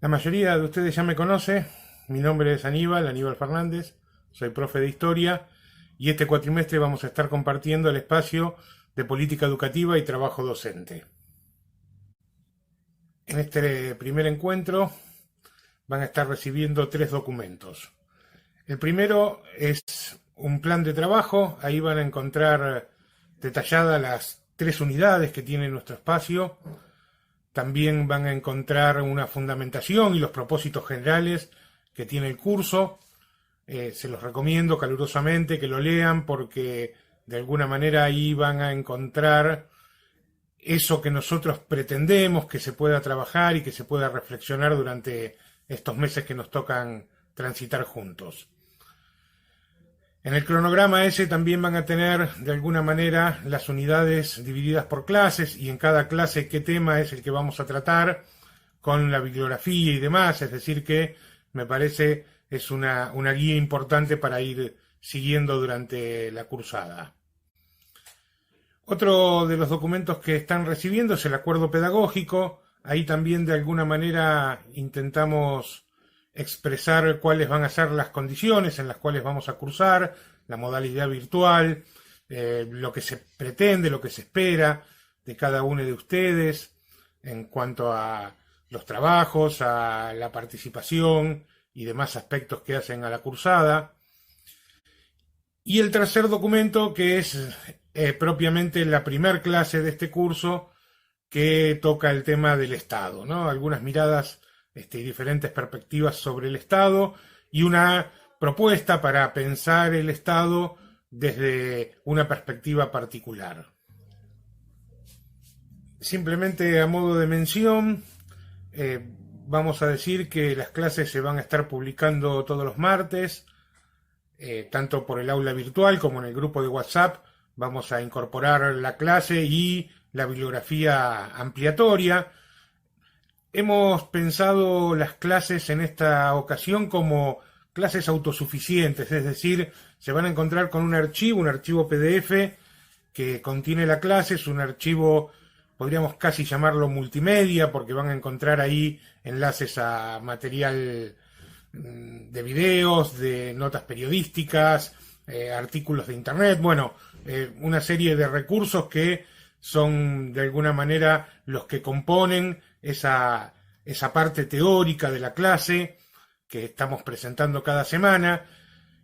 La mayoría de ustedes ya me conoce, mi nombre es Aníbal Fernández, soy profe de historia y este cuatrimestre vamos a estar compartiendo el espacio de política educativa y trabajo docente. En este primer encuentro van a estar recibiendo 3 documentos. El primero es un plan de trabajo, ahí van a encontrar detalladas las 3 unidades que tiene nuestro espacio. También van a encontrar una fundamentación y los propósitos generales que tiene el curso. Se los recomiendo calurosamente que lo lean porque de alguna manera ahí van a encontrar eso que nosotros pretendemos que se pueda trabajar y que se pueda reflexionar durante estos meses que nos tocan transitar juntos. En el cronograma ese también van a tener de alguna manera las unidades divididas por clases y en cada clase qué tema es el que vamos a tratar con la bibliografía y demás, es decir que me parece es una guía importante para ir siguiendo durante la cursada. Otro de los documentos que están recibiendo es el acuerdo pedagógico. Ahí también de alguna manera intentamos expresar cuáles van a ser las condiciones en las cuales vamos a cursar, la modalidad virtual, lo que se pretende, lo que se espera de cada uno de ustedes en cuanto a los trabajos, a la participación y demás aspectos que hacen a la cursada. Y el tercer documento, que es propiamente la primer clase de este curso, que toca el tema del Estado, ¿no? Algunas miradas y diferentes perspectivas sobre el Estado y una propuesta para pensar el Estado desde una perspectiva particular. Simplemente a modo de mención, vamos a decir que las clases se van a estar publicando todos los martes, tanto por el aula virtual como en el grupo de WhatsApp. Vamos a incorporar la clase y la bibliografía ampliatoria. Hemos pensado las clases en esta ocasión como clases autosuficientes, es decir, se van a encontrar con un archivo PDF que contiene la clase, es un archivo, podríamos casi llamarlo multimedia, porque van a encontrar ahí enlaces a material de videos, de notas periodísticas, artículos de internet, una serie de recursos que son de alguna manera los que componen esa parte teórica de la clase que estamos presentando cada semana.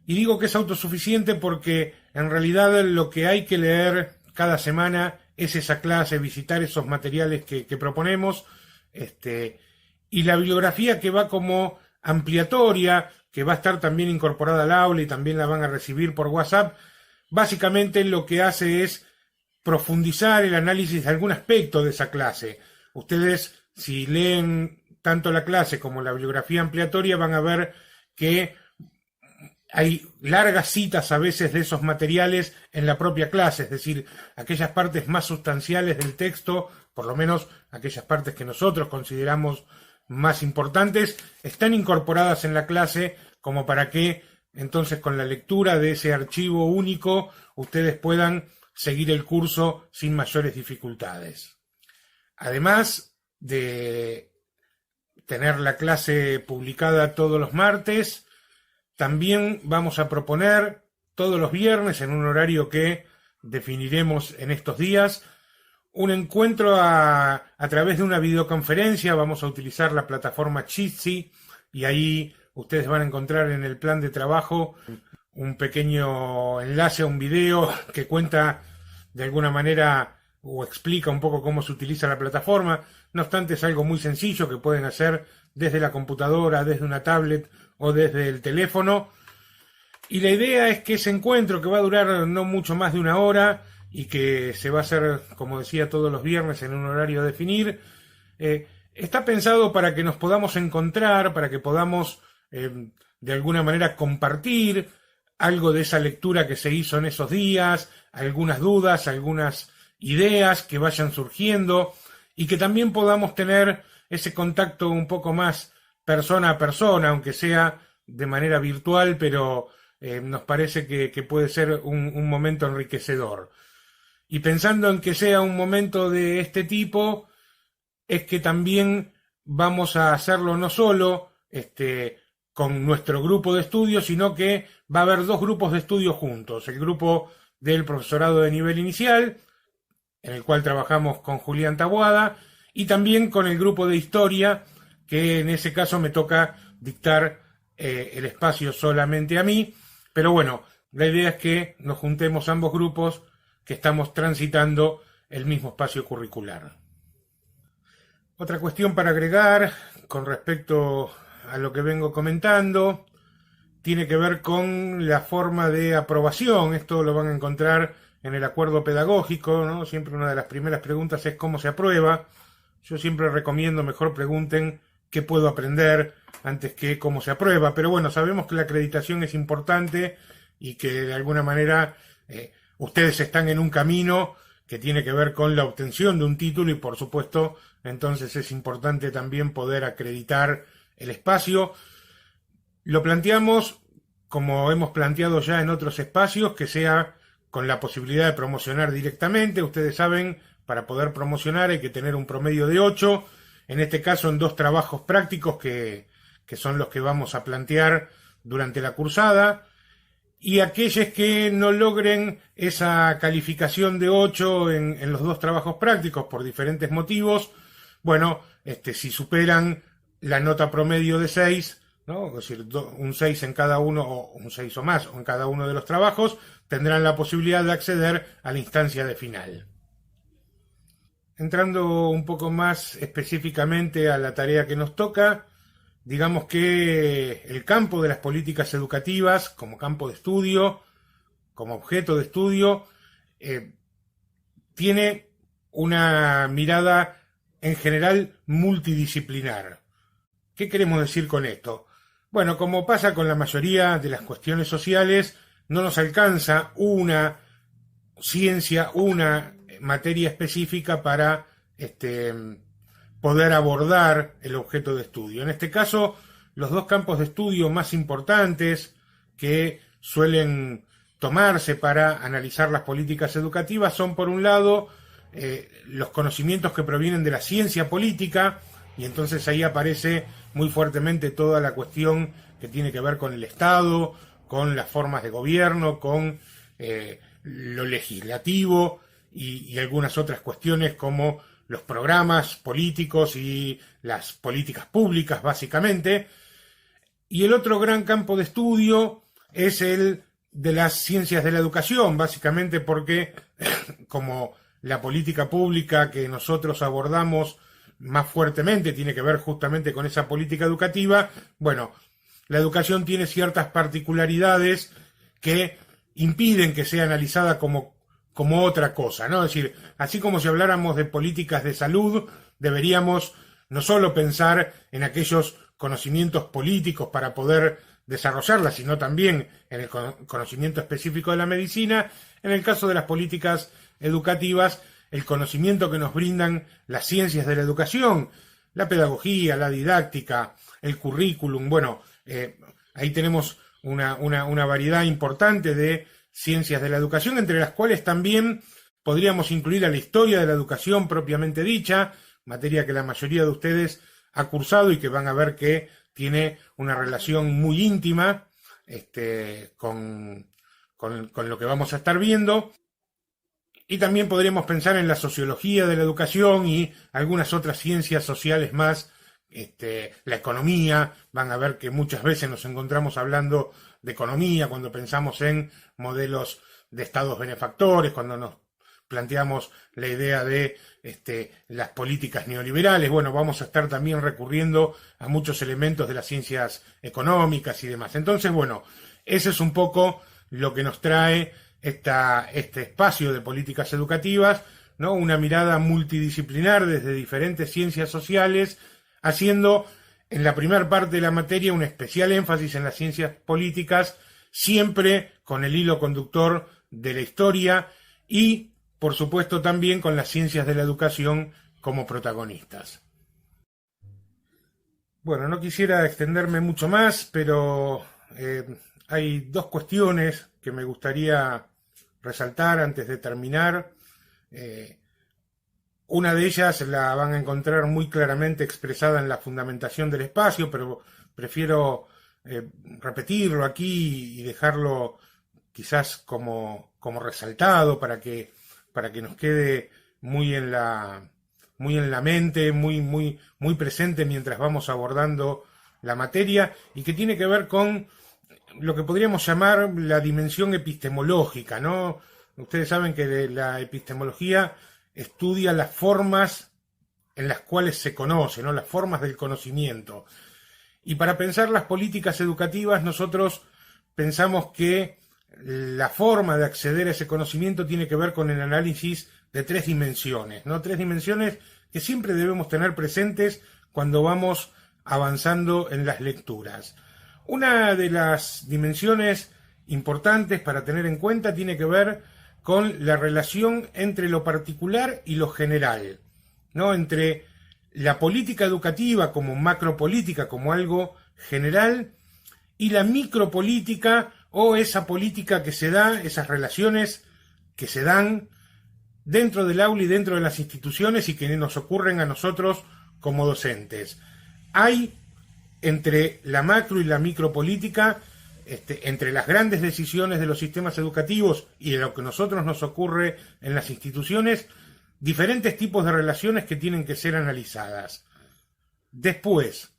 Y digo que es autosuficiente porque en realidad lo que hay que leer cada semana es esa clase, visitar esos materiales que proponemos, y la bibliografía que va como ampliatoria, que va a estar también incorporada al aula y también la van a recibir por WhatsApp, básicamente lo que hace es profundizar el análisis de algún aspecto de esa clase. Ustedes, si leen tanto la clase como la bibliografía ampliatoria, van a ver que hay largas citas a veces de esos materiales en la propia clase, es decir, aquellas partes más sustanciales del texto, por lo menos aquellas partes que nosotros consideramos más importantes, están incorporadas en la clase como para que entonces con la lectura de ese archivo único ustedes puedan seguir el curso sin mayores dificultades. Además de tener la clase publicada todos los martes, también vamos a proponer todos los viernes en un horario que definiremos en estos días, un encuentro a través de una videoconferencia. Vamos a utilizar la plataforma Jitsi y ahí ustedes van a encontrar en el plan de trabajo un pequeño enlace a un video que cuenta de alguna manera o explica un poco cómo se utiliza la plataforma. No obstante, es algo muy sencillo que pueden hacer desde la computadora, desde una tablet o desde el teléfono. Y la idea es que ese encuentro, que va a durar no mucho más de 1 hora y que se va a hacer, como decía, todos los viernes en un horario a definir, está pensado para que nos podamos encontrar, para que podamos de alguna manera compartir algo de esa lectura que se hizo en esos días, algunas dudas, algunas ideas que vayan surgiendo y que también podamos tener ese contacto un poco más persona a persona, aunque sea de manera virtual, pero nos parece que puede ser un momento enriquecedor. Y pensando en que sea un momento de este tipo, es que también vamos a hacerlo no solo con nuestro grupo de estudio, sino que va a haber dos grupos de estudio juntos. El grupo del profesorado de nivel inicial, en el cual trabajamos con Julián Taboada, y también con el grupo de historia, que en ese caso me toca dictar el espacio solamente a mí. Pero bueno, la idea es que nos juntemos ambos grupos que estamos transitando el mismo espacio curricular. Otra cuestión para agregar con respecto a lo que vengo comentando tiene que ver con la forma de aprobación. Esto lo van a encontrar en el acuerdo pedagógico, ¿no? Siempre una de las primeras preguntas es cómo se aprueba. Yo siempre recomiendo mejor pregunten qué puedo aprender antes que cómo se aprueba. Pero bueno, sabemos que la acreditación es importante y que de alguna manera ustedes están en un camino que tiene que ver con la obtención de un título y por supuesto entonces es importante también poder acreditar el espacio. Lo planteamos como hemos planteado ya en otros espacios, que sea con la posibilidad de promocionar directamente. Ustedes saben, para poder promocionar hay que tener un promedio de 8, en este caso en 2 trabajos prácticos que son los que vamos a plantear durante la cursada. Y aquellos que no logren esa calificación de 8 en los 2 trabajos prácticos por diferentes motivos, bueno, si superan la nota promedio de 6, ¿no? Es decir, un 6 en cada uno, o un 6 o más, o en cada uno de los trabajos, tendrán la posibilidad de acceder a la instancia de final. Entrando un poco más específicamente a la tarea que nos toca, digamos que el campo de las políticas educativas como campo de estudio, como objeto de estudio, tiene una mirada en general multidisciplinar. ¿Qué queremos decir con esto? Bueno, como pasa con la mayoría de las cuestiones sociales, no nos alcanza una ciencia, una materia específica para poder abordar el objeto de estudio. En este caso, los 2 campos de estudio más importantes que suelen tomarse para analizar las políticas educativas son, por un lado, los conocimientos que provienen de la ciencia política, y entonces ahí aparece muy fuertemente toda la cuestión que tiene que ver con el Estado, con las formas de gobierno, con lo legislativo y algunas otras cuestiones como los programas políticos y las políticas públicas, básicamente. Y el otro gran campo de estudio es el de las ciencias de la educación, básicamente porque como la política pública que nosotros abordamos más fuertemente tiene que ver justamente con esa política educativa, bueno, la educación tiene ciertas particularidades que impiden que sea analizada como otra cosa, ¿no? Es decir, así como si habláramos de políticas de salud, deberíamos no solo pensar en aquellos conocimientos políticos para poder desarrollarlas, sino también en el conocimiento específico de la medicina. En el caso de las políticas educativas, el conocimiento que nos brindan las ciencias de la educación, la pedagogía, la didáctica, el currículum, bueno, ahí tenemos una variedad importante de ciencias de la educación, entre las cuales también podríamos incluir a la historia de la educación propiamente dicha, materia que la mayoría de ustedes ha cursado y que van a ver que tiene una relación muy íntima con lo que vamos a estar viendo. Y también podríamos pensar en la sociología de la educación y algunas otras ciencias sociales más, la economía. Van a ver que muchas veces nos encontramos hablando de economía cuando pensamos en modelos de estados benefactores, cuando nos planteamos la idea de las políticas neoliberales. Bueno, vamos a estar también recurriendo a muchos elementos de las ciencias económicas y demás. Entonces, bueno, ese es un poco lo que nos trae este espacio de políticas educativas, ¿no? Una mirada multidisciplinar desde diferentes ciencias sociales, haciendo en la primera parte de la materia un especial énfasis en las ciencias políticas, siempre con el hilo conductor de la historia y, por supuesto, también con las ciencias de la educación como protagonistas. Bueno, no quisiera extenderme mucho más, pero hay 2 cuestiones que me gustaría resaltar antes de terminar. Una de ellas la van a encontrar muy claramente expresada en la fundamentación del espacio, pero prefiero repetirlo aquí y dejarlo quizás como resaltado para que nos quede muy muy en la mente, muy presente mientras vamos abordando la materia, y que tiene que ver con lo que podríamos llamar la dimensión epistemológica, ¿no? Ustedes saben que la epistemología estudia las formas en las cuales se conoce, ¿no? Las formas del conocimiento. Y para pensar las políticas educativas, nosotros pensamos que la forma de acceder a ese conocimiento tiene que ver con el análisis de tres dimensiones, ¿no? Tres dimensiones que siempre debemos tener presentes cuando vamos avanzando en las lecturas. Una de las dimensiones importantes para tener en cuenta tiene que ver con la relación entre lo particular y lo general, ¿no? Entre la política educativa como macropolítica, como algo general, y la micropolítica, o esa política que se da, esas relaciones que se dan dentro del aula y dentro de las instituciones y que nos ocurren a nosotros como docentes. Hay entre la macro y la micropolítica, entre las grandes decisiones de los sistemas educativos y de lo que a nosotros nos ocurre en las instituciones, diferentes tipos de relaciones que tienen que ser analizadas. Después,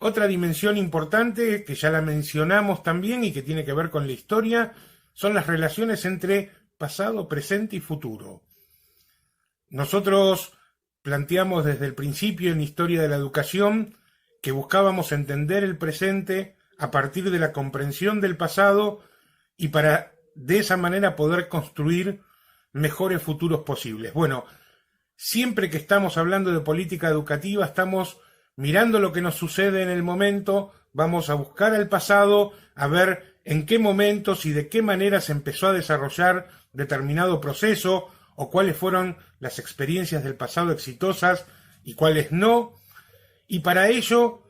otra dimensión importante que ya la mencionamos también y que tiene que ver con la historia, son las relaciones entre pasado, presente y futuro. Nosotros planteamos desde el principio en Historia de la Educación que buscábamos entender el presente a partir de la comprensión del pasado y para de esa manera poder construir mejores futuros posibles. Bueno, siempre que estamos hablando de política educativa estamos mirando lo que nos sucede en el momento, vamos a buscar el pasado, a ver en qué momentos y de qué manera se empezó a desarrollar determinado proceso o cuáles fueron las experiencias del pasado exitosas y cuáles no. Y para ello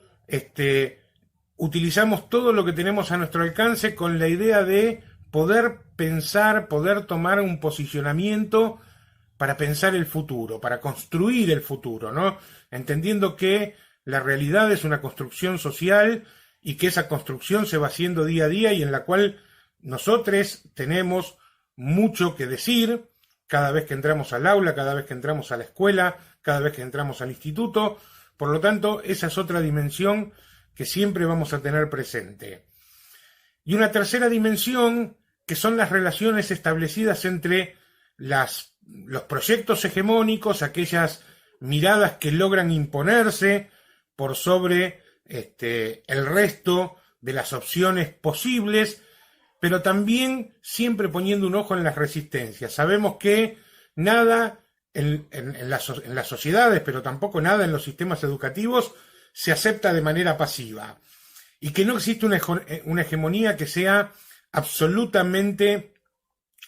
utilizamos todo lo que tenemos a nuestro alcance con la idea de poder pensar, poder tomar un posicionamiento para pensar el futuro, para construir el futuro, ¿no? Entendiendo que la realidad es una construcción social y que esa construcción se va haciendo día a día y en la cual nosotros tenemos mucho que decir cada vez que entramos al aula, cada vez que entramos a la escuela, cada vez que entramos al instituto. Por lo tanto, esa es otra dimensión que siempre vamos a tener presente. Y una tercera dimensión, que son las relaciones establecidas entre los proyectos hegemónicos, aquellas miradas que logran imponerse por sobre el resto de las opciones posibles, pero también siempre poniendo un ojo en las resistencias. Sabemos que nada en las sociedades, pero tampoco nada en los sistemas educativos, se acepta de manera pasiva. Y que no existe una hegemonía que sea absolutamente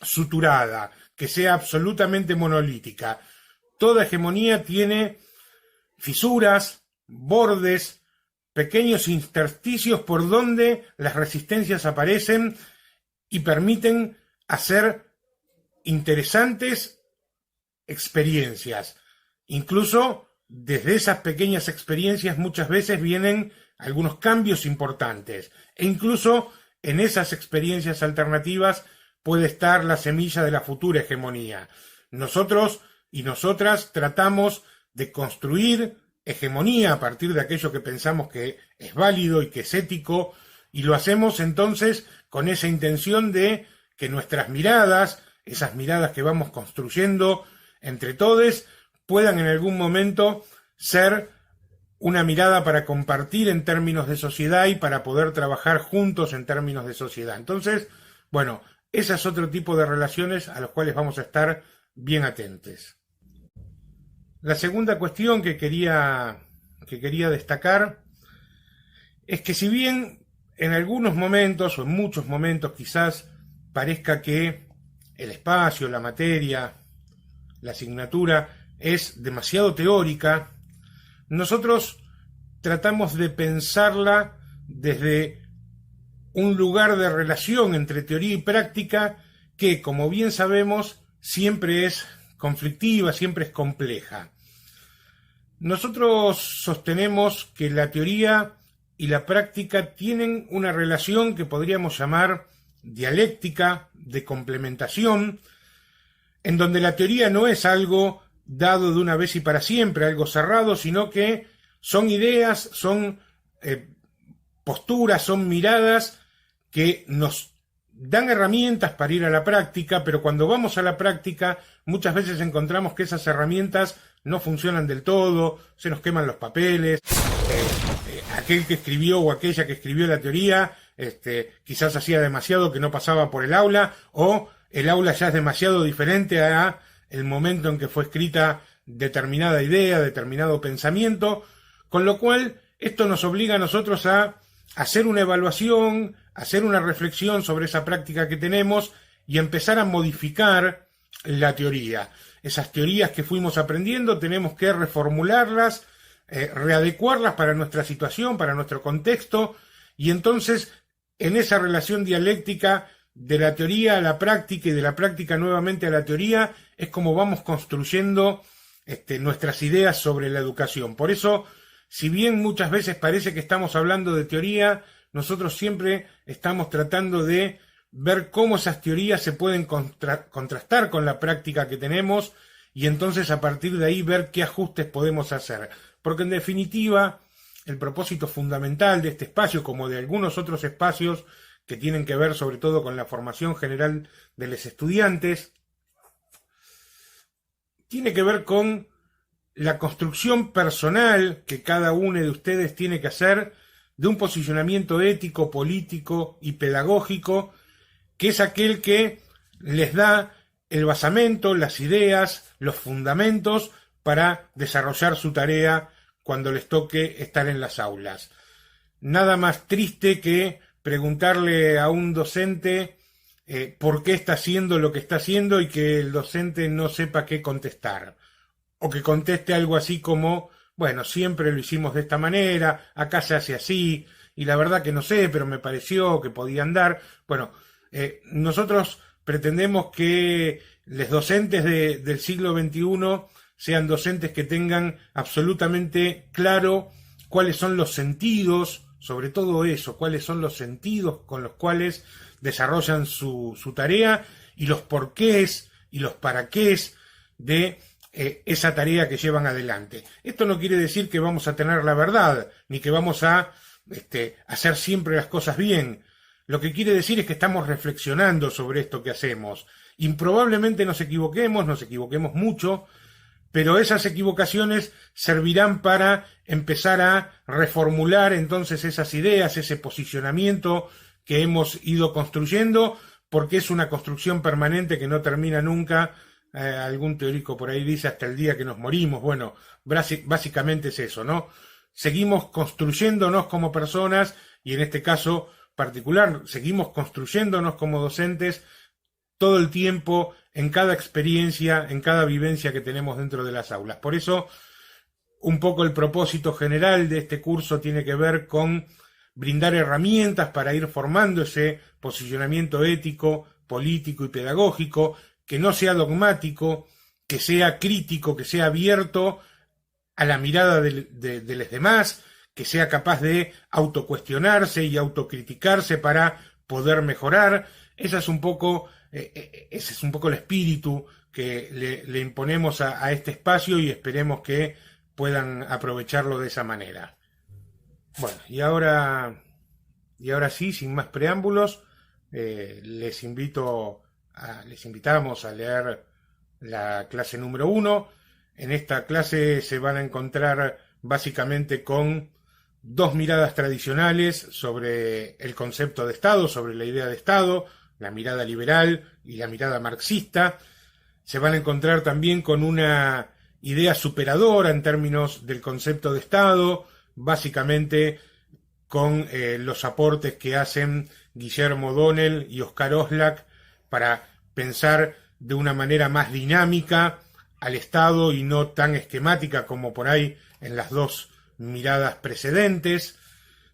suturada, que sea absolutamente monolítica. Toda hegemonía tiene fisuras, bordes, pequeños intersticios por donde las resistencias aparecen y permiten hacer interesantes experiencias. Incluso desde esas pequeñas experiencias muchas veces vienen algunos cambios importantes. E incluso en esas experiencias alternativas puede estar la semilla de la futura hegemonía. Nosotros y nosotras tratamos de construir hegemonía a partir de aquello que pensamos que es válido y que es ético, y lo hacemos entonces con esa intención de que nuestras miradas, esas miradas que vamos construyendo entre todos, puedan en algún momento ser una mirada para compartir en términos de sociedad y para poder trabajar juntos en términos de sociedad. Entonces, bueno, ese es otro tipo de relaciones a los cuales vamos a estar bien atentos. La segunda cuestión que quería destacar es que si bien en algunos momentos o en muchos momentos quizás parezca que el espacio, la materia, la asignatura es demasiado teórica, nosotros tratamos de pensarla desde un lugar de relación entre teoría y práctica que, como bien sabemos, siempre es conflictiva, siempre es compleja. Nosotros sostenemos que la teoría y la práctica tienen una relación que podríamos llamar dialéctica, de complementación, en donde la teoría no es algo dado de una vez y para siempre, algo cerrado, sino que son ideas, son posturas, son miradas que nos dan herramientas para ir a la práctica, pero cuando vamos a la práctica muchas veces encontramos que esas herramientas no funcionan del todo, se nos queman los papeles, aquel que escribió o aquella que escribió la teoría quizás hacía demasiado que no pasaba por el aula, o el aula ya es demasiado diferente a el momento en que fue escrita determinada idea, determinado pensamiento, con lo cual esto nos obliga a nosotros a hacer una evaluación, hacer una reflexión sobre esa práctica que tenemos y empezar a modificar la teoría. Esas teorías que fuimos aprendiendo tenemos que reformularlas, readecuarlas para nuestra situación, para nuestro contexto, y entonces en esa relación dialéctica de la teoría a la práctica y de la práctica nuevamente a la teoría es como vamos construyendo nuestras ideas sobre la educación. Por eso, si bien muchas veces parece que estamos hablando de teoría, nosotros siempre estamos tratando de ver cómo esas teorías se pueden contrastar con la práctica que tenemos y entonces a partir de ahí ver qué ajustes podemos hacer. Porque en definitiva, el propósito fundamental de este espacio, como de algunos otros espacios que tienen que ver sobre todo con la formación general de los estudiantes, tiene que ver con la construcción personal que cada uno de ustedes tiene que hacer de un posicionamiento ético, político y pedagógico, que es aquel que les da el basamento, las ideas, los fundamentos para desarrollar su tarea cuando les toque estar en las aulas. Nada más triste que preguntarle a un docente por qué está haciendo lo que está haciendo y que el docente no sepa qué contestar. O que conteste algo así como, bueno, siempre lo hicimos de esta manera, acá se hace así, y la verdad que no sé, pero me pareció que podía andar. Bueno, nosotros pretendemos que los docentes del siglo XXI sean docentes que tengan absolutamente claro cuáles son los sentidos, sobre todo eso, cuáles son los sentidos con los cuales desarrollan su tarea y los porqués y los paraqués de esa tarea que llevan adelante. Esto no quiere decir que vamos a tener la verdad, ni que vamos a hacer siempre las cosas bien. Lo que quiere decir es que estamos reflexionando sobre esto que hacemos. Improbablemente nos equivoquemos mucho, pero esas equivocaciones servirán para empezar a reformular entonces esas ideas, ese posicionamiento que hemos ido construyendo, porque es una construcción permanente que no termina nunca. Algún teórico por ahí dice hasta el día que nos morimos. Bueno, básicamente es eso, ¿no? Seguimos construyéndonos como personas y en este caso particular seguimos construyéndonos como docentes todo el tiempo, en cada experiencia, en cada vivencia que tenemos dentro de las aulas. Por eso, un poco el propósito general de este curso tiene que ver con brindar herramientas para ir formando ese posicionamiento ético, político y pedagógico, que no sea dogmático, que sea crítico, que sea abierto a la mirada de los demás, que sea capaz de autocuestionarse y autocriticarse para poder mejorar. Ese es un poco el espíritu que le imponemos a este espacio y esperemos que puedan aprovecharlo de esa manera. Bueno, y ahora sí, sin más preámbulos, les invitamos a leer la clase número 1. En esta clase se van a encontrar básicamente con dos miradas tradicionales sobre el concepto de Estado, sobre la idea de Estado, la mirada liberal y la mirada marxista. Se van a encontrar también con una idea superadora en términos del concepto de Estado, básicamente con los aportes que hacen Guillermo O'Donnell y Oscar Oslak para pensar de una manera más dinámica al Estado y no tan esquemática como por ahí en las dos miradas precedentes.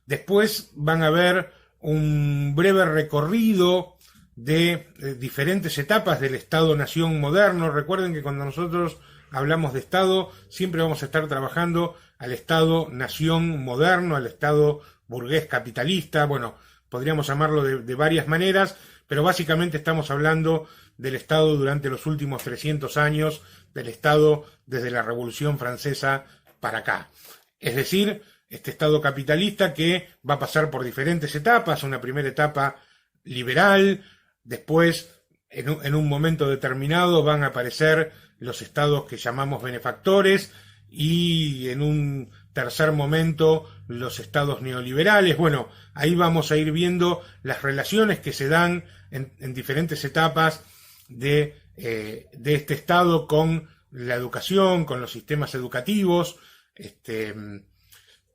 Después van a ver un breve recorrido de diferentes etapas del Estado-Nación moderno. Recuerden que cuando nosotros hablamos de Estado, siempre vamos a estar trabajando al Estado-Nación moderno, al Estado burgués capitalista. Bueno, podríamos llamarlo de varias maneras, pero básicamente estamos hablando del Estado durante los últimos 300 años, del Estado desde la Revolución Francesa para acá. Es decir, este Estado capitalista que va a pasar por diferentes etapas, una primera etapa liberal, después en un momento determinado van a aparecer los estados que llamamos benefactores y en un tercer momento los estados neoliberales. Bueno, ahí vamos a ir viendo las relaciones que se dan en diferentes etapas de este Estado con la educación, con los sistemas educativos.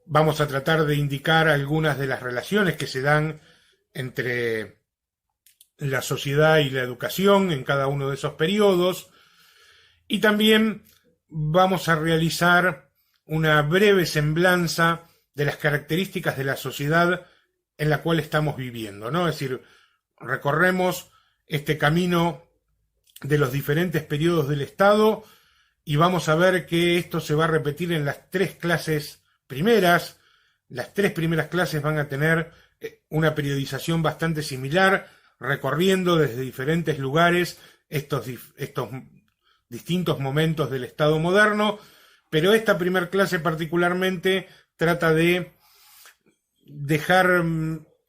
Vamos a tratar de indicar algunas de las relaciones que se dan entre la sociedad y la educación en cada uno de esos periodos. Y también vamos a realizar una breve semblanza de las características de la sociedad en la cual estamos viviendo, ¿no? Es decir, recorremos este camino de los diferentes periodos del Estado y vamos a ver que esto se va a repetir en las tres clases primeras. Las tres primeras clases van a tener una periodización bastante similar, recorriendo desde diferentes lugares estos distintos momentos del Estado moderno, pero esta primera clase particularmente trata de dejar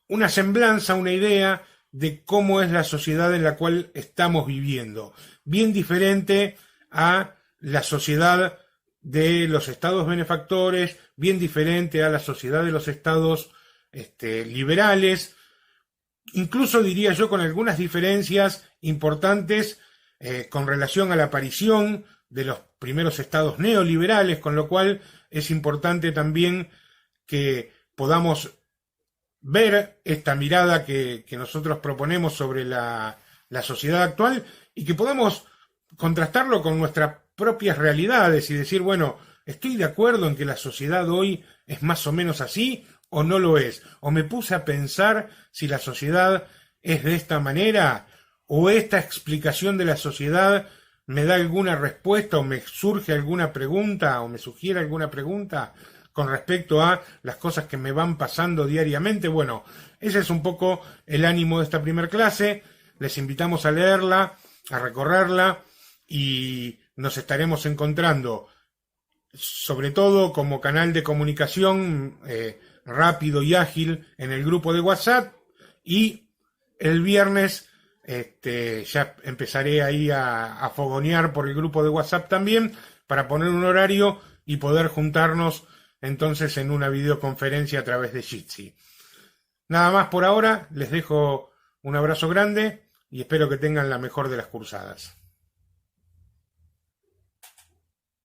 una semblanza, una idea de cómo es la sociedad en la cual estamos viviendo, bien diferente a la sociedad de los estados benefactores, bien diferente a la sociedad de los estados liberales, incluso diría yo con algunas diferencias importantes con relación a la aparición de los primeros estados neoliberales, con lo cual es importante también que podamos ver esta mirada que nosotros proponemos sobre la sociedad actual y que podamos contrastarlo con nuestras propias realidades y decir, bueno, ¿estoy de acuerdo en que la sociedad hoy es más o menos así o no lo es? ¿O me puse a pensar si la sociedad es de esta manera o esta explicación de la sociedad me da alguna respuesta o me surge alguna pregunta o me sugiere alguna pregunta con respecto a las cosas que me van pasando diariamente? Bueno, ese es un poco el ánimo de esta primera clase. Les invitamos a leerla, a recorrerla y nos estaremos encontrando, sobre todo como canal de comunicación rápido y ágil en el grupo de WhatsApp, y el viernes ya empezaré ahí a fogonear por el grupo de WhatsApp también para poner un horario y poder juntarnos entonces en una videoconferencia a través de Jitsi. Nada más por ahora, les dejo un abrazo grande y espero que tengan la mejor de las cursadas.